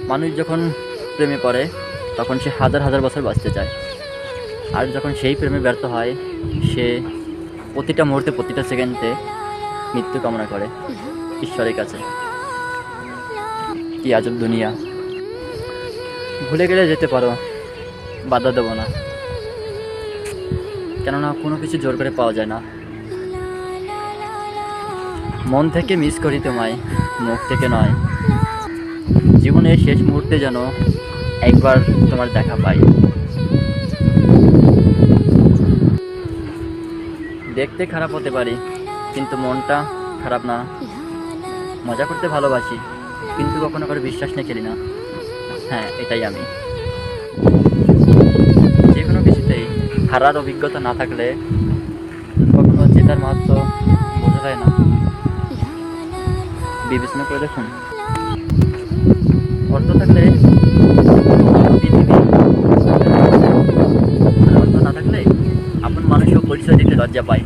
মানুষ যখন প্রেমে পড়ে তখন সে হাজার হাজার বছর বাঁচতে চায়, আর যখন সেই প্রেমে ব্যর্থ হয় সে প্রতিটা মুহূর্তে প্রতিটা সেকেন্ডে মৃত্যু কামনা করে ঈশ্বরের কাছে। কি আজব দুনিয়া। ভুলে গেলে যেতে পারো, বাধা দেবো না, কেননা কোনো কিছু জোর করে পাওয়া যায় না। মন থেকে মিস করি তোমায়, মুখ থেকে নয়। জীবনের শেষ মুহূর্তে যেন একবার তোমার দেখা পাই। দেখতে খারাপ হতে পারি কিন্তু মনটা খারাপ না। মজা করতে ভালোবাসি কিন্তু কখনো কারো বিশ্বাস নিয়ে খেলি না। হ্যাঁ, এটাই আমি। যে কোনো কিছুতেই হারার অভিজ্ঞতা না থাকলে কখনো জেতার মাহাত্ম বোঝা যায় না। বিবেচনা করে দেখুন, অর্থ থাকলে পৃথিবী, আর অর্থ না থাকলে আপন মানুষও পরিচয় দিতে লজ্জা পায়।